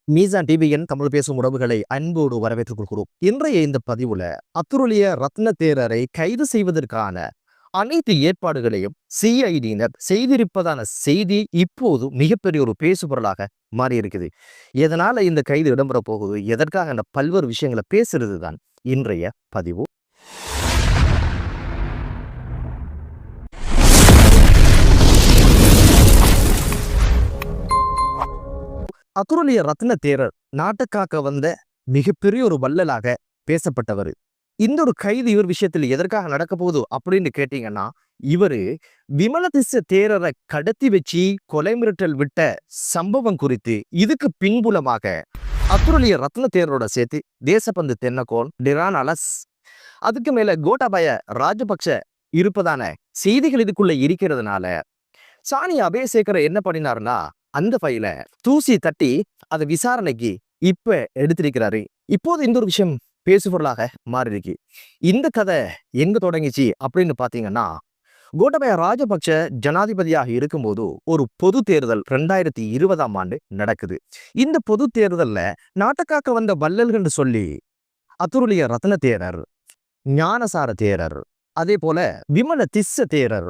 மீசான் டிவியின் தமிழ் பேசும் உறவுகளை அன்போடு வரவேற்றுக் கொள்கிறோம். இன்றைய இந்த பதிவுல அத்துருளிய ரத்ன தேரரை கைது செய்வதற்கான அனைத்து ஏற்பாடுகளையும் சிஐடியினர் செய்திருப்பதான செய்தி இப்போது மிகப்பெரிய ஒரு பேசுபொருளாக மாறி இருக்குது. எதனால இந்த கைது இடம்பெற போகுது, எதற்காக அந்த பல்வேறு விஷயங்களை பேசுறது தான் இன்றைய பதிவு. அத்துருளிய ரத்ன தேரர் நாட்டுக்காக்க வந்த மிகப்பெரிய ஒரு வள்ளலாக பேசப்பட்டவர். இந்த ஒரு கைது இவர் விஷயத்தில் எதற்காக நடக்க போகுது அப்படின்னு கேட்டீங்கன்னா, இவரு விமலதிஸ்ஸ தேரரை கடத்தி வச்சு கொலை மிரட்டல் விட்ட சம்பவம் குறித்து இதுக்கு பின்புலமாக அத்துருளிய ரத்ன தேரரோட சேர்த்து தேசபந்து தென்னகோன், டிரான் அலஸ், அதுக்கு மேல கோட்டாபய ராஜபக்ஷ இருப்பதான செய்திகள் இதுக்குள்ள இருக்கிறதுனால சாணி அபேசேகர என்ன பண்ணினாருன்னா, அந்த ஃபைல தூசி தட்டி அதை விசாரணைக்கு இப்ப எடுத்திருக்கிறாரு. இப்போது இந்த ஒரு விஷயம் பேசுபொருளாக மாறி இருக்கு. இந்த கதை எங்க தொடங்கிச்சு அப்படின்னு பாத்தீங்கன்னா, கோட்டபய ராஜபக்ஷ ஜனாதிபதியாக இருக்கும்போது ஒரு பொது தேர்தல் 2020ஆம் ஆண்டு நடக்குது. இந்த பொது தேர்தல்ல நாட்டுக்காக்க வந்த வள்ளல்கள் சொல்லி அத்துருளிய ரத்ன தேரர், ஞானசார தேரர், அதே போல விமலதிஸ்ஸ தேரர்,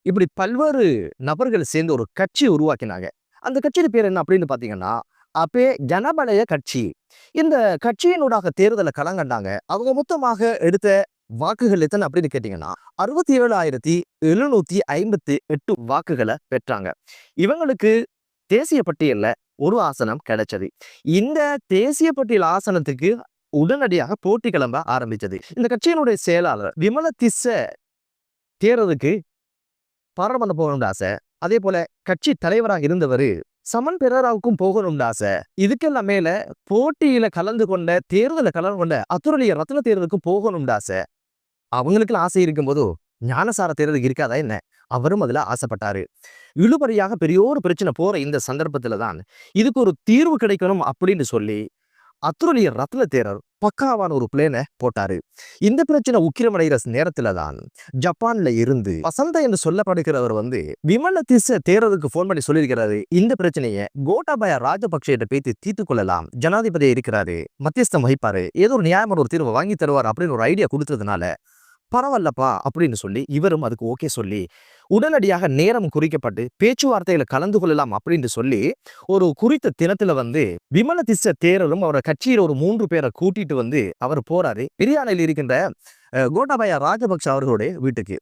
இப்படி பல்வேறு நபர்கள் சேர்ந்து ஒரு கட்சி உருவாக்கினாங்க. அந்த கட்சியின் பேர் என்ன அப்படின்னு பாத்தீங்கன்னா, அப்பே ஜனபலய கட்சி. இந்த கட்சியினூடாக தேர்தலை களங்கண்டாங்க. அவங்க மொத்தமாக எடுத்த வாக்குகள் எத்தனை அப்படின்னு கேட்டீங்கன்னா 67,758 வாக்குகளை பெற்றாங்க. இவங்களுக்கு தேசிய பட்டியல்ல ஒரு ஆசனம் கிடைச்சது. இந்த தேசிய பட்டியல் ஆசனத்துக்கு உடனடியாக போட்டி கிளம்ப ஆரம்பிச்சது. இந்த கட்சியினுடைய செயலாளர் விமலதிஸ்ஸ தேர்தலுக்கு பாராளுமன்ற போகணும்னு ஆசை. அதே போல கட்சி தலைவராக இருந்தவர் சமன் பெரராவுக்கும் போகணும்னு ஆசை. இதுக்கெல்லாம் மேல போட்டியில கலந்து கொண்ட தேர்தல கலந்து கொண்ட அத்துருளிய ரத்ன தேர்தலுக்கு போகணும்னு ஆசை. அவங்களுக்குலாம் ஆசை இருக்கும்போது ஞானசார தேர்தலுக்கு இருக்காதா என்ன? அவரும் அதுல ஆசைப்பட்டாரு. இழுபறியாக பெரிய ஒரு பிரச்சனை போற இந்த சந்தர்ப்பத்துல தான் இதுக்கு ஒரு தீர்வு கிடைக்கணும் அப்படின்னு சொல்லி அத்துருளிய ரத்ன தேரர் பக்காவான ஒரு பிளேனை போட்டாரு. இந்த பிரச்சனை உக்கிரமடைகிற நேரத்துல தான் ஜப்பான்ல இருந்து வசந்த என்று சொல்லப்படுகிறவர் விமலதிஸ்ஸ தேரருக்கு போன் பண்ணி சொல்லியிருக்கிறாரு, இந்த பிரச்சனையை கோட்டாபய ராஜபக்ஷ பேசி தீர்த்து கொள்ளலாம், ஜனாதிபதி இருக்கிறாரு, மத்தியஸ்தம் வகிப்பாரு, ஏதோ ஒரு நியாயமான ஒரு தீர்வை வாங்கி தருவார் அப்படின்னு ஒரு ஐடியா கொடுத்ததுனால பரவாயில்லப்பா அப்படின்னு சொல்லி இவரும் அதுக்கு ஓகே சொல்லி உடனடியாக நேரம் குறிக்கப்பட்டு பேச்சுவார்த்தைகளை கலந்து கொள்ளலாம் அப்படின்னு சொல்லி ஒரு குறித்த தினத்துல விமலதிஸ்ஸ தேரரும் அவரோட கட்சியில ஒரு 3 பேரை கூட்டிட்டு அவர் போறாரு பிரியாணையில் இருக்கின்ற கோட்டாபய ராஜபக்ஷ அவர்களுடைய வீட்டுக்கு.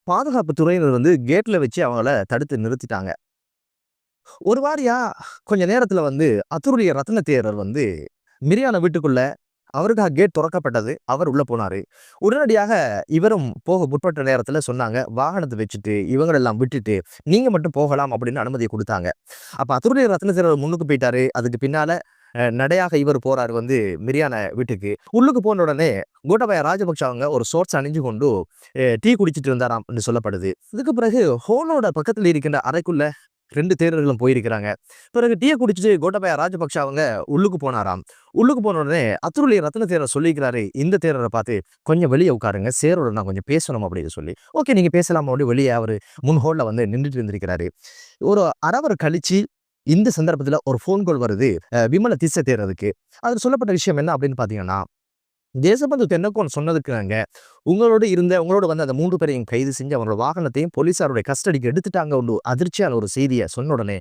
பாதுகாப்பு துறையினர் கேட்ல வச்சு அவங்கள தடுத்து நிறுத்திட்டாங்க. ஒரு வாரியா கொஞ்ச நேரத்துல அத்துருளிய ரத்ன தேரர் மிரியான வீட்டுக்குள்ள அவருக்காக கேட் திறக்கப்பட்டது. அவர் உள்ள போனாரு. உடனடியாக இவரும் போக முற்பட்ட நேரத்துல சொன்னாங்க, வாகனத்தை வச்சுட்டு இவங்களெல்லாம் விட்டுட்டு நீங்க மட்டும் போகலாம் அப்படின்னு அனுமதியை கொடுத்தாங்க. அப்ப அத்துருளிய ரத்ன தேரர் முன்னுக்கு போயிட்டாரு. அதுக்கு பின்னால நடையாக இவர் போறாரு மிரியான வீட்டுக்கு. உள்ளுக்கு போன உடனே கோட்டாபய ராஜபக்ஷ அவங்க ஒரு சோர்ஸ் அணிஞ்சு கொண்டு டீ குடிச்சிட்டு இருந்தாராம் என்று சொல்லப்படுது. இதுக்கு பிறகு ஹோலோட பக்கத்துல இருக்கின்ற அறைக்குள்ள 2 தேரர்களும் போயிருக்கிறாங்க. பிறகு டீயை குடிச்சிட்டு கோட்டாபய ராஜபக்ஷ அவங்க உள்ளுக்கு போனாராம். உள்ளுக்கு போன உடனே அத்துருளிய ரத்ன தேரர் சொல்லிக்கிறாரு, இந்த தேரரை பார்த்து கொஞ்சம் வெளியே உட்காருங்க, சேரோட நான் கொஞ்சம் பேசணும் அப்படின்னு சொல்லி. ஓகே நீங்க பேசலாம் அப்படி வெளியே அவரு முன் ஹோல்ல நின்றுட்டு இருந்திருக்கிறாரு. ஒரு அரவர் கழிச்சு இந்த சந்தர்ப்பத்துல ஒரு போன் கால் வருது விமலதிஸ்ஸ தேரருக்கு. அது சொல்லப்பட்ட விஷயம் என்ன அப்படின்னு பாத்தீங்கன்னா, தேசபந்து தென்னகோன் சொன்னதுக்குங்க உங்களோட அந்த 3 பேரையும் கைது செஞ்சு அவங்களோட வாகனத்தையும் போலீசாருடைய கஸ்டடிக்கு எடுத்துட்டாங்க. ஒரு அதிர்ச்சியான ஒரு செய்தியை சொன்ன உடனே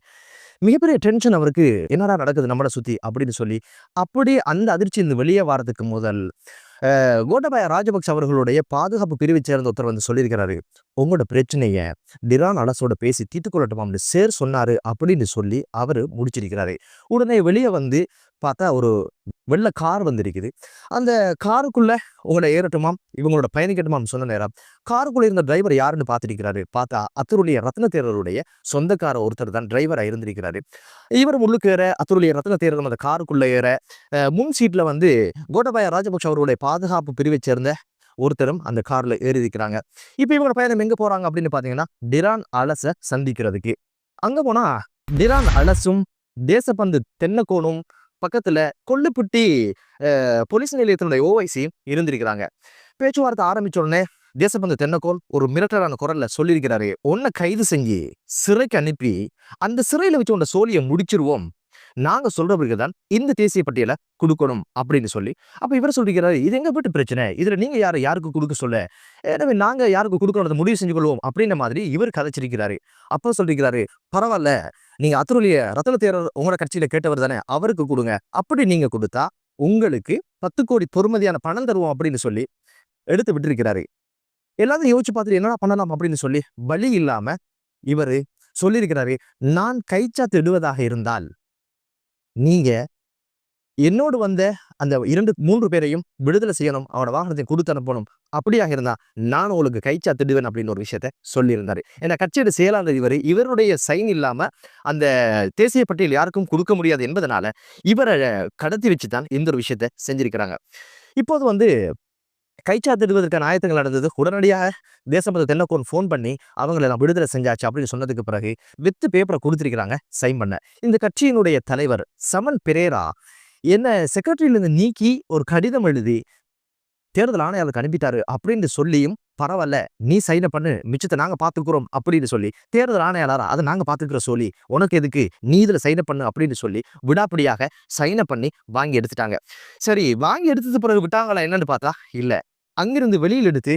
மிகப்பெரிய டென்ஷன் அவருக்கு, என்னடா நடக்குது நம்மளை சுத்தி அப்படின்னு சொல்லி. அப்படி அந்த அதிர்ச்சி வெளியே வாரத்துக்கு முதல் கோட்டாபய ராஜபக்ஷ அவர்களுடைய பாதுகாப்பு பிரிவை சேர்ந்த ஒருத்தர் சொல்லியிருக்கிறாரு, உங்களோட பிரச்சனைய டிரான் அலஸோட பேசி தீர்த்து கொள்ளட்டுமாம் சேர் சொன்னாரு அப்படின்னு சொல்லி அவரு முடிச்சிருக்கிறாரு. உடனே வெளியே பார்த்தா ஒரு வெள்ளை கார் இருக்குது. அந்த காருக்குள்ள உங்களை ஏறட்டுமாம், இவங்களோட பயணிக்கட்டுமாம் சொன்ன நேரம் காருக்குள்ள இருந்த டிரைவர் யாருன்னு பார்த்துருக்கிறாரு. பார்த்தா அத்துருளிய ரத்ன தேரருடைய சொந்தக்கார ஒருத்தர் தான் டிரைவரா இருந்திருக்கிறாரு. இவர் முள்ளுக்கு அத்துருளிய ரத்ன தேரரும் அந்த காருக்குள்ள ஏற முன் சீட்ல கோட்டாபய ராஜபக்ஷ அவர்களுடைய பாதுகாப்பு பிரிவை சேர்ந்த ஒருத்தரும் அந்த கார்ல ஏறி இருக்கிறாங்க. இப்ப இவங்க பயணம் எங்க போறாங்க அப்படின்னு பாத்தீங்கன்னா, டிரான் அலஸ சந்திக்கிறதுக்கு. அங்க போனா டிரான் அலஸும் தேசபந்து தென்னகோனும் பக்கத்துல கொள்ளுப்பட்டி போலீஸ் நிலையத்தினுடைய ஓவைசி இருந்திருக்கிறாங்க. பேச்சுவார்த்தை ஆரம்பிச்ச உடனே தேசபந்து தென்னகோன் ஒரு மிரட்டலான குரல்ல சொல்லியிருக்கிறாரு, உன்னை கைது செஞ்சு சிறைக்கு அனுப்பி அந்த சிறையில வச்சு உன்னை சோழியை முடிச்சிருவோம், நாங்க சொல்றவருக்கு தான் இந்த தேசிய பட்டியலை கொடுக்கணும் அப்படின்னு சொல்லி. அப்ப இவர் சொல்லிக்கிறாரு, இது எங்க வீட்டு பிரச்சனை, இதுல நீங்க யாருக்கு கொடுக்க சொல்ல, எனவே நாங்க யாருக்கு கொடுக்கறத முடிவு செஞ்சு கொள்வோம் அப்படின்ற மாதிரி இவர் கதைச்சிருக்கிறாரு. அப்ப சொல்லிக்கிறாரு, பரவாயில்ல, நீங்க அத்துரலிய ரத்தன தேரர் உங்களோட கட்சியில கேட்டவர் தானே, அவருக்கு கொடுங்க. அப்படி நீங்க கொடுத்தா உங்களுக்கு 10 கோடி பொறுமதியான பணம் தருவோம் அப்படின்னு சொல்லி எடுத்து விட்டுருக்கிறாரு. எல்லாரும் யோசிச்சு பார்த்துட்டு என்னடா பண்ணலாம் அப்படின்னு சொல்லி வழி இல்லாம இவரு சொல்லியிருக்கிறாரு, நான் கைச்சாத்து இடுவதாக இருந்தால் நீங்க என்னோடு வந்த அந்த 2-3 பேரையும் விடுதலை செய்யணும், அவனோட வாகனத்தை கொடுத்து அனுப்பணும். அப்படியாக இருந்தா நான் உங்களுக்கு கைச்சாத்து இடுவேன் அப்படின்னு ஒரு விஷயத்த சொல்லியிருந்தாரு. ஏன்னா கட்சியோட செயலாளர் இவருடைய சைன் இல்லாம அந்த தேசிய பட்டியல் யாருக்கும் கொடுக்க முடியாது என்பதனால இவரை கடத்தி வச்சுதான் இந்த ஒரு விஷயத்த செஞ்சிருக்கிறாங்க. இப்போது கைச்சாத்திடுவதற்கான ஆயத்தங்கள் நடந்தது. உடனடியாக தேசபந்து தென்னக்கோன் ஃபோன் பண்ணி அவங்களை எல்லாம் விடுதலை செஞ்சாச்சு அப்படின்னு சொன்னதுக்கு பிறகு வித்து பேப்பரை கொடுத்திருக்கிறாங்க சைன் பண்ண. இந்த கட்சியினுடைய தலைவர் சமன் பெரேரா என்ன செக்ரட்டரியிலிருந்து நீக்கி ஒரு கடிதம் எழுதி தேர்தல் ஆணையாளருக்கு அனுப்பிட்டாரு அப்படின்னு சொல்லியும், பரவாயில்ல நீ சைனை பண்ணு, மிச்சத்தை நாங்க பாத்துக்கிறோம் அப்படின்னு சொல்லி தேர்தல் ஆணையாளரா அதை நாங்க பாத்துக்கிற சொல்லி, உனக்கு எதுக்கு, நீ இதுல சைனை பண்ணு அப்படின்னு சொல்லி விடாப்பிடியாக சைனை பண்ணி வாங்கி எடுத்துட்டாங்க. சரி, வாங்கி எடுத்தது பிறகு விட்டாங்களா என்னன்னு பார்த்தா இல்ல. அங்கிருந்து வெளியில் எடுத்து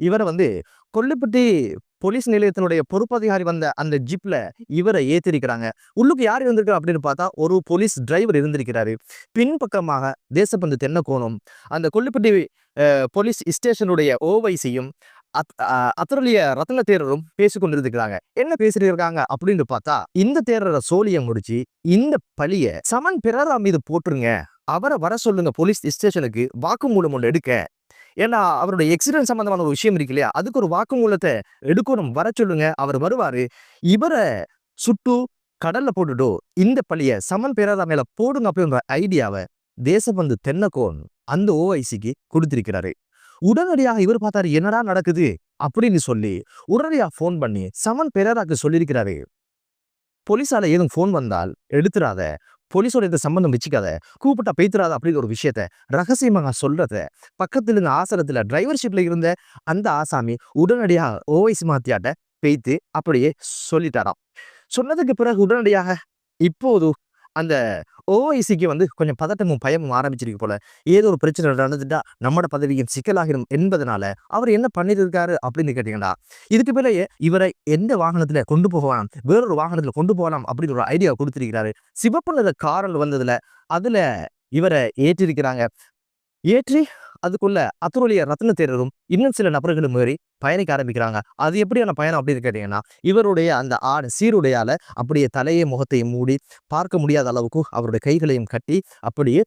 இவரை கொல்லுப்பட்டி போலீஸ் நிலையத்தினுடைய பொறுப்பதிகாரி வந்த அந்த ஜிப்ல இவரை ஏத்திருக்கிறாங்க. உள்ளுக்கு யார் இருந்திருக்கா அப்படின்னு பார்த்தா ஒரு போலீஸ் டிரைவர் இருந்திருக்கிறாரு. பின்பக்கமாக தேசபந்து தென்னக்கோனும் அந்த கொல்லுப்பட்டி போலீஸ் ஸ்டேஷனுடைய ஓவைசியும் அத்துரலிய ரத்ன தேரரும் பேசிக்கொண்டிருக்கிறாங்க. என்ன பேசிருக்காங்க அப்படின்னு பார்த்தா, இந்த தேரரை சோழியை முடிச்சு இந்த பழிய சமன் பெரேரா மீது போட்டுருங்க, அவரை வர சொல்லுங்க போலீஸ் ஸ்டேஷனுக்கு, வாக்குமூலம் ஒன்று எடுக்க. ஏன்னா அவருடைய எக்ஸிடென்ட் சம்பந்தமான ஒரு விஷயம் இருக்கு இல்லையா, அதுக்கு ஒரு வாக்குமூலத்தை எடுக்கணும், வர சொல்லுங்க, அவர் வருவாரு, இவரை சுட்டு கடல்ல போட்டுட்டோ இந்த பழிய சமன் பெரேரா மேல போடுங்க அப்படின்ற ஐடியாவை தேசபந்து தென்னக்கோன் அந்த ஓஐசிக்கு கொடுத்திருக்கிறாரு. உடனடியாக இவர் பார்த்தாரு, என்னடா நடக்குது அப்படின்னு சொல்லி உடனடியாக போன் பண்ணி சமன் பெரேராக்கு சொல்லியிருக்கிறாரு, போலீஸால ஏதும் போன் வந்தால் எடுத்துடாத, போலீஸோட இந்த சம்பந்தம் வச்சுக்காத, கூப்பிட்டா பெய்த்துறாத அப்படின்னு ஒரு விஷயத்த ரகசியமாக சொல்றத பக்கத்துல இருந்த ஆசனத்துல டிரைவர்ஷிப்ல இருந்த அந்த ஆசாமி உடனடியாக ஓவைசி மாத்தியாட்ட பெய்த்து அப்படியே சொல்லிட்டாராம். சொன்னதுக்கு பிறகு உடனடியாக இப்போது அந்த ஓஐசிக்கு கொஞ்சம் பதட்டமும் பயமும் ஆரம்பிச்சிருக்கு போல. ஏதோ ஒரு பிரச்சனை நடந்துட்டா நம்மளோட பதவியின் சிக்கலாகிடும் என்பதனால அவர் என்ன பண்ணிருக்காரு அப்படின்னு கேட்டீங்கன்னா, இதுக்கு மேலேயே இவரை எந்த வாகனத்துல கொண்டு போகலாம், வேறொரு வாகனத்துல கொண்டு போகலாம் அப்படின்னு ஒரு ஐடியா கொடுத்திருக்கிறாரு. சிவப்பு நிற காரில் வந்ததுல அதுல இவரை ஏற்றிருக்கிறாங்க. ஏற்றி அதுக்குள்ள அத்துரலிய ரத்ன தேரரும் இன்னும் சில நபர்களும் ஏறி பயணிக்க ஆரம்பிக்கிறாங்க. அது எப்படியான பயணம் அப்படின்னு கேட்டீங்கன்னா, இவருடைய அந்த சீருடையால அப்படியே தலையை முகத்தையும் மூடி பார்க்க முடியாத அளவுக்கு அவருடைய கைகளையும் கட்டி அப்படியே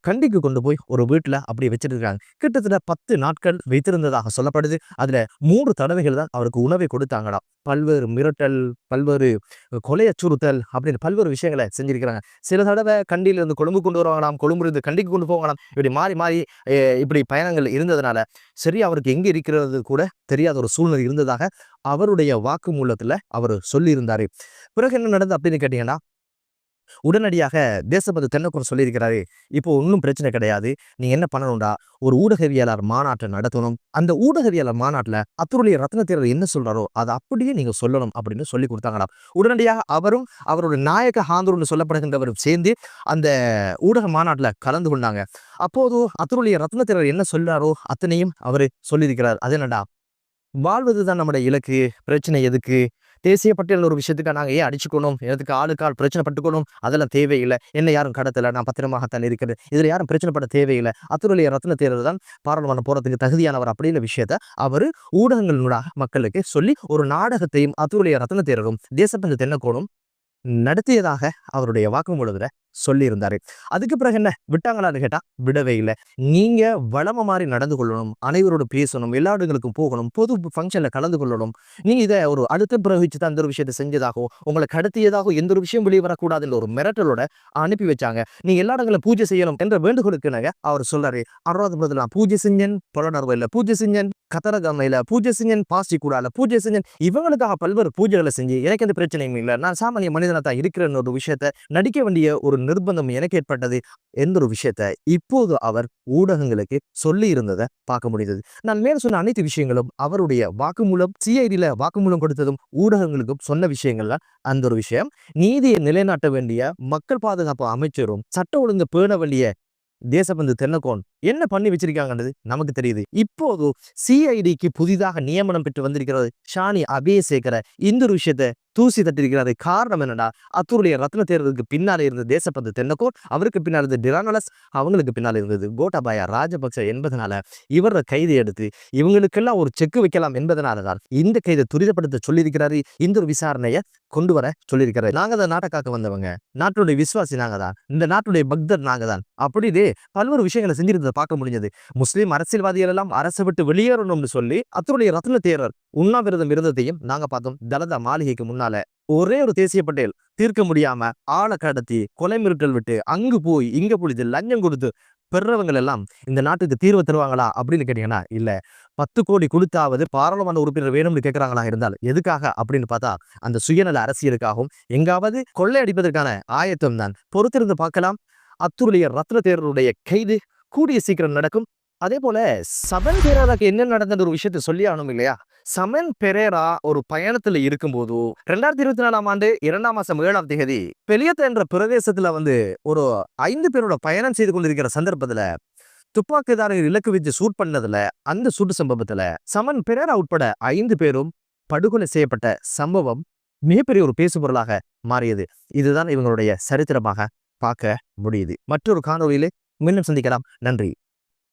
கண்டிக்கு கொண்டு போய் ஒரு வீட்டுல அப்படியே வச்சிருக்காங்க. கிட்டத்தட்ட 10 நாட்கள் வைத்திருந்ததாக சொல்லப்படுது. அதுல 3 தடவைகள் தான் அவருக்கு உணவை கொடுத்தாங்கடா. பல்வேறு மிரட்டல், பல்வேறு கொலை அச்சுறுத்தல் அப்படின்னு பல்வேறு விஷயங்களை செஞ்சிருக்கிறாங்க. சில தடவை கண்டியிலிருந்து கொழும்பு கொண்டு வருவாங்களாம், கொழும்புலேருந்து கண்டிக்கு கொண்டு போகலாம். இப்படி மாறி மாறி இப்படி பயணங்கள் இருந்ததுனால சரி அவருக்கு எங்க இருக்கிறது கூட தெரியாத ஒரு சூழ்நிலை இருந்ததாக அவருடைய வாக்குமூலத்துல அவர் சொல்லியிருந்தாரு. பிறகு என்ன நடந்தது அப்படின்னு கேட்டீங்கன்னா, உடனடியாக தேசபந்து தென்னக்கோன் சொல்லியிருக்கிறாரு, இப்போ ஒன்றும் பிரச்சனை கிடையாது, நீ என்ன பண்ணணும்டா, ஒரு ஊடகவியலாளர் மாநாட்டை நடத்தணும், அந்த ஊடகவியலாளர் மாநாட்டில் அத்துரலிய ரத்ன தேரர் என்ன சொல்றாரோ அதை அப்படியே நீங்க சொல்லணும் அப்படின்னு சொல்லி கொடுத்தாங்கடா. உடனடியாக அவரும் அவருடைய நாயக ஹாந்தூர்னு சொல்லப்படுகின்றவரும் சேர்ந்து அந்த ஊடக மாநாட்டில் கலந்து கொண்டாங்க. அப்போது அத்துரலிய ரத்ன தேரர் என்ன சொல்றாரோ அத்தனையும் அவரு சொல்லியிருக்கிறார். அது என்னடா, வாழ்வதுதான் நம்முடைய இலக்கு, பிரச்சனை எதுக்கு, தேசிய பட்டியல் ஒரு விஷயத்துக்கு நாங்கள் ஏன் அடிச்சுக்கணும், எதுக்கு ஆளுக்கால் பிரச்சனை பட்டுக்கணும், அதெல்லாம் தேவையில்லை, என்ன யாரும் கடத்தலை, நான் பத்திரமாகத்தான் இருக்கிறேன், இதில் யாரும் பிரச்சனை பட தேவையில்லை, அத்துரலிய ரத்ன தேரர் தான் பாராளுமன்றம் போறதுக்கு தகுதியானவர் அப்படின்ற விஷயத்த அவர் ஊடகங்களூடாக மக்களுக்கு சொல்லி ஒரு நாடகத்தையும் அத்துரலிய ரத்ன தேரரும் தேசபந்து தென்னக்கோனும் நடத்தியதாக அவருடைய வாக்குமூலத்துல சொல்லியிருந்தாரு. அதுக்கு பிறகு என்ன விட்டாங்களான்னு கேட்டா விடவே இல்லை. நீங்க வளம மாதிரி நடந்து கொள்ளணும், அனைவரோட பேசணும், எல்லா இடங்களுக்கும் போகணும், பொது ஃபங்க்ஷன்ல கலந்து கொள்ளணும், நீங்க இதை ஒரு அடுத்த பிரவகிச்சு தான் அந்த ஒரு விஷயத்தை செஞ்சதாகவும் உங்களை கடத்தியதாகவும் எந்த ஒரு விஷயம் வெளியே வரக்கூடாதுன்ற ஒரு மிரட்டலோட அனுப்பி வச்சாங்க. நீங்க எல்லா இடங்களும் பூஜை செய்யணும் என்ற வேண்டுகோளுக்கு அவர் சொல்றாரு, அனுராதபுரத்துல பூஜை செஞ்சன், புலனர்வையில் பூஜை செஞ்சன், கத்தரகமையில பூஜை செஞ்சன், பாஸ்டி கூடால பூஜை செஞ்சன், இவங்களுக்காக பல்வேறு பூஜைகளை செஞ்சு எனக்கு எந்த பிரச்சனையும் இல்லை, நான் சாமானிய மனிதனை தான் இருக்கிறேன்னு ஒரு விஷயத்த நடிக்க வேண்டிய ஒரு நிர்பந்தம் எனக்கு ஏற்பட்டது என்ற ஒரு விஷயத்த இப்போது அவர் ஊடகங்களுக்கு சொல்லி இருந்ததை பார்க்க முடிந்தது. நான் மேல் சொன்ன அனைத்து விஷயங்களும் அவருடைய வாக்குமூலம், சிஐடியில வாக்குமூலம் கொடுத்ததும் ஊடகங்களுக்கும் சொன்ன விஷயங்கள்ல அந்த ஒரு விஷயம். நீதியை நிலைநாட்ட வேண்டிய மக்கள் பாதுகாப்பு அமைச்சரும் சட்ட ஒழுங்கு பேண வேண்டிய தேசபந்து தென்னகோன் என்ன பண்ணி வச்சிருக்காங்கன்றது நமக்கு தெரியுது. இப்போது சிஐடிக்கு புதிதாக நியமனம் பெற்று வந்திருக்கிறது ஷானி அபேசேகர இந்த ஒரு விஷயத்தை தூசி தட்டிருக்கிறது. காரணம் என்னடா, அத்தூருடைய ரத்ன தேர்தலுக்கு பின்னாலே இருந்தது தேசபந்து தென்னகோன், அவருக்கு பின்னால் இருந்தது டிரானலஸ், அவங்களுக்கு பின்னால் இருந்தது கோட்டாபாயா ராஜபக்ச என்பதனால இவர கைதை எடுத்து இவங்களுக்கெல்லாம் ஒரு செக் வைக்கலாம் என்பதனால தான் இந்த கைதை துரிதப்படுத்த சொல்லியிருக்கிறாரு. இந்த ஒரு விசாரணையை கொண்டு வர சொல்லியிருக்கிறாரு. நாங்க தான் நாட்டை காக்க வந்தவங்க, நாட்டுடைய விசுவாசி நாங்க தான், இந்த நாட்டுடைய பக்தர் நாங்க தான் அப்படின்னு பல்வேறு விஷயங்களை செஞ்சிருந்ததை பார்க்க முடிஞ்சது. முஸ்லீம் அரசியல்வாதிகள் எல்லாம் அரசை விட்டு வெளியேறணும்னு சொல்லி அத்தருடைய ரத்ன தேரர் உண்ணாவிரதம் இருந்ததையும் நாங்க பார்த்தோம். தலதா மாளிகைக்கு முன்னால ஒரே ஒரு தேசிய பட்டியல் தீர்க்க முடியாம ஆளை கடத்தி கொலை மிரட்டல் விட்டு அங்கு போய் இங்க புடித்து லஞ்சம் கொடுத்து பெறவங்க எல்லாம் இந்த நாட்டுக்கு தீர்வு தருவாங்களா அப்படின்னு கேட்டீங்கன்னா இல்ல. 10 கோடி கொடுத்தாவது பாராளுமன்ற உறுப்பினர் வேணும்னு கேட்கறாங்களா இருந்தால் எதுக்காக அப்படின்னு பார்த்தா அந்த சுயநல அரசியலுக்காகவும் எங்காவது கொள்ளையடிப்பதற்கான ஆயத்தம் தான். பொறுத்திருந்து பார்க்கலாம். அத்துடைய ரத்ன தேரருடைய கைது கூடிய சீக்கிரம் நடக்கும். அதே போல சமன் பெரேராக்கு என்ன நடந்த ஒரு விஷயத்த சொல்லி ஆகணும் இல்லையா? சமன் பெரேரா ஒரு பயணத்துல இருக்கும்போது 2024ஆம் ஆண்டு 2ஆம் மாசம் 7ஆம் தேதி பெலியத்த என்ற பிரதேசத்துல ஒரு 5 பேரோட பயணம் செய்து கொண்டிருக்கிற சந்தர்ப்பத்துல துப்பாக்கிதாரர் இலக்கு வச்சு சூட் பண்ணதுல அந்த சூட்டு சம்பவத்துல சமன் பெரேரா உட்பட 5 பேரும் படுகொலை செய்யப்பட்ட சம்பவம் மிகப்பெரிய ஒரு பேசுபொருளாக மாறியது. இதுதான் இவங்களுடைய சரித்திரமாக பார்க்க முடியுது. மற்றொரு காணொளியிலே மீண்டும் சந்திக்கலாம். நன்றி.